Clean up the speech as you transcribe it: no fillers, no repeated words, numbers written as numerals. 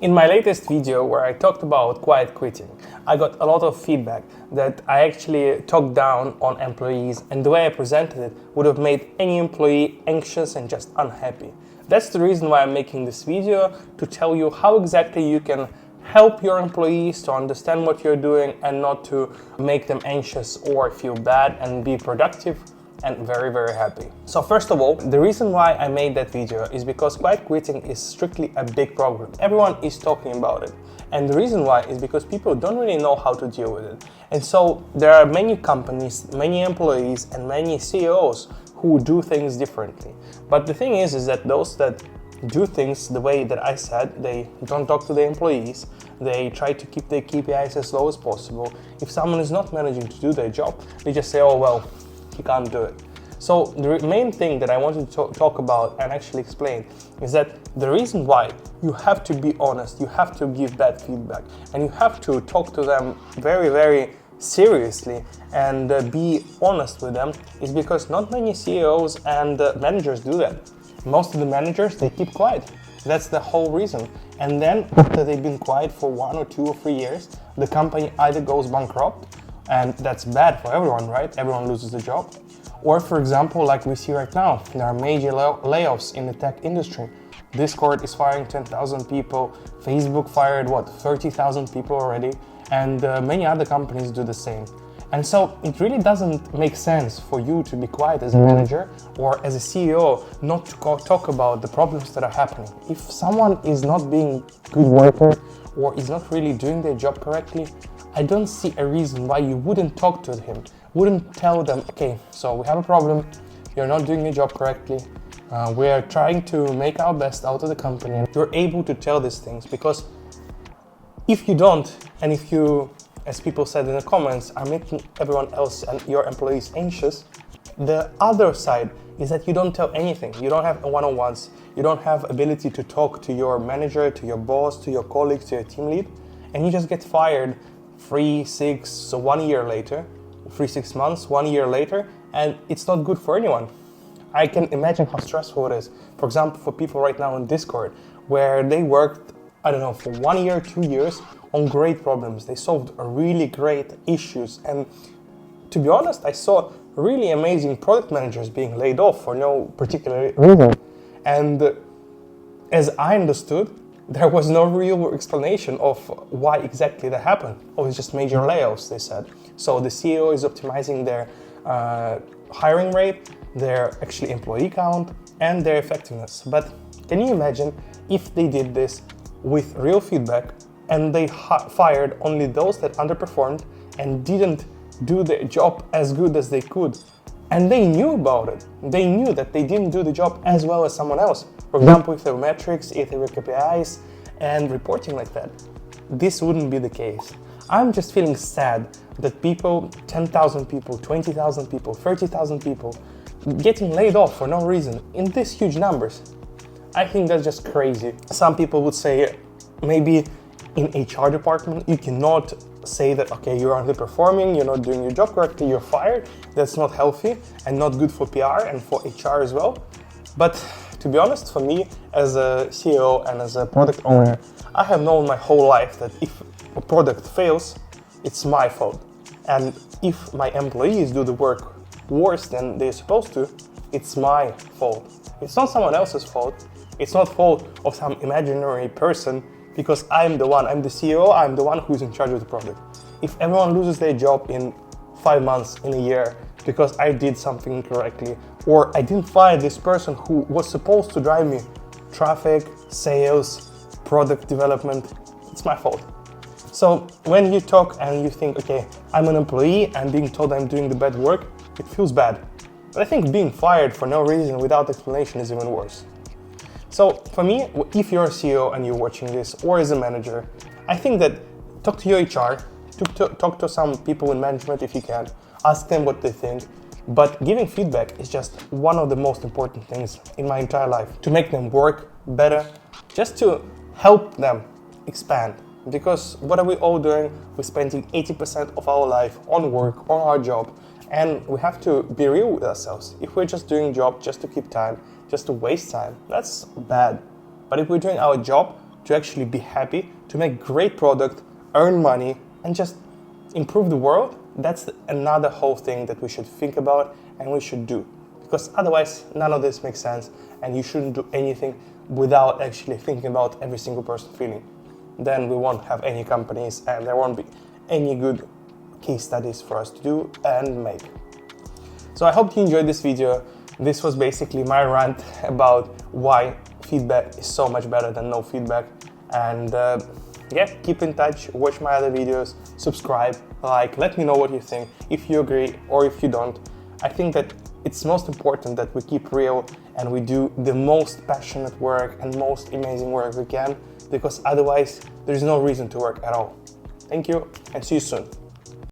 In my latest video where I talked about quiet quitting, I got a lot of feedback that I actually talked down on employees, and the way I presented it would have made any employee anxious and just unhappy. That's the reason why I'm making this video, to tell you how exactly you can help your employees to understand what you're doing and not to make them anxious or feel bad, and be productive and very, very happy. So first of all, the reason why I made that video is because quiet quitting is strictly a big problem. Everyone is talking about it. And the reason why is because people don't really know how to deal with it. And so there are many companies, many employees, and many CEOs who do things differently. But the thing is that those that do things the way that I said, they don't talk to the employees, they try to keep their KPIs as low as possible. If someone is not managing to do their job, they just say, oh well, he can't do it. So the main thing that I wanted to talk about and actually explain is that the reason why you have to be honest, you have to give bad feedback, and you have to talk to them very, very seriously and be honest with them is because not many CEOs and managers do that. Most of the managers, they keep quiet. That's the whole reason. And then after they've been quiet for 1 or 2 or 3 years, the company either goes bankrupt, and that's bad for everyone, right? Everyone loses the job. Or for example, like we see right now, there are major layoffs in the tech industry. Discord is firing 10,000 people, Facebook fired 30,000 people already, and many other companies do the same. And so it really doesn't make sense for you to be quiet as a manager or as a CEO, not to talk about the problems that are happening. If someone is not being a good worker or is not really doing their job correctly, I don't see a reason why you wouldn't talk to him, wouldn't tell them, okay, so we have a problem, you're not doing your job correctly, we are trying to make our best out of the company. And you're able to tell these things, because if you don't, and if you, as people said in the comments, are making everyone else and your employees anxious, the other side is that you don't tell anything. You don't have one-on-ones, you don't have ability to talk to your manager, to your boss, to your colleagues, to your team lead, and you just get fired 3, 6, so 1 year later, 3, 6 months, 1 year later, and it's not good for anyone. I can imagine how stressful it is. For example, for people right now in Discord, where they worked, I don't know, for 1 year, 2 years on great problems. They solved really great issues. And to be honest, I saw really amazing product managers being laid off for no particular reason. And as I understood, there was no real explanation of why exactly that happened. Oh, it's just major layoffs, they said. So the CEO is optimizing their hiring rate, their actually employee count, and their effectiveness. But can you imagine if they did this with real feedback and they fired only those that underperformed and didn't do their job as good as they could? And they knew about it. They knew that they didn't do the job as well as someone else. For example, if there were metrics, if there were KPIs, and reporting like that, this wouldn't be the case. I'm just feeling sad that people, 10,000 people, 20,000 people, 30,000 people, getting laid off for no reason in these huge numbers. I think that's just crazy. Some people would say maybe in HR department, you cannot say that, okay, you're underperforming, you're not doing your job correctly, you're fired. That's not healthy and not good for PR and for HR as well. But to be honest, for me, as a CEO and as a product owner, I have known my whole life that if a product fails, it's my fault. And if my employees do the work worse than they're supposed to, it's my fault. It's not someone else's fault. It's not fault of some imaginary person, because I'm the CEO, I'm the one who's in charge of the product. If everyone loses their job in 5 months, in a year, because I did something incorrectly, or I didn't fire this person who was supposed to drive me traffic, sales, product development, it's my fault. So when you talk and you think, okay, I'm an employee and being told I'm doing the bad work, it feels bad. But I think being fired for no reason without explanation is even worse. So for me, if you're a CEO and you're watching this, or as a manager, I think that talk to your HR, talk to some people in management if you can, ask them what they think. But giving feedback is just one of the most important things in my entire life, to make them work better, just to help them expand. Because what are we all doing? We're spending 80% of our life on work, on our job, and we have to be real with ourselves. If we're just doing job just to keep time, just to waste time, that's bad. But if we're doing our job to actually be happy, to make great product, earn money, and just improve the world, that's another whole thing that we should think about and we should do. Because otherwise, none of this makes sense, and you shouldn't do anything without actually thinking about every single person's feeling. Then we won't have any companies, and there won't be any good case studies for us to do and make. So I hope you enjoyed this video. This was basically my rant about why feedback is so much better than no feedback. And yeah, keep in touch, watch my other videos, subscribe, like, let me know what you think, if you agree or if you don't. I think that it's most important that we keep real and we do the most passionate work and most amazing work we can, because otherwise there's no reason to work at all. Thank you and see you soon.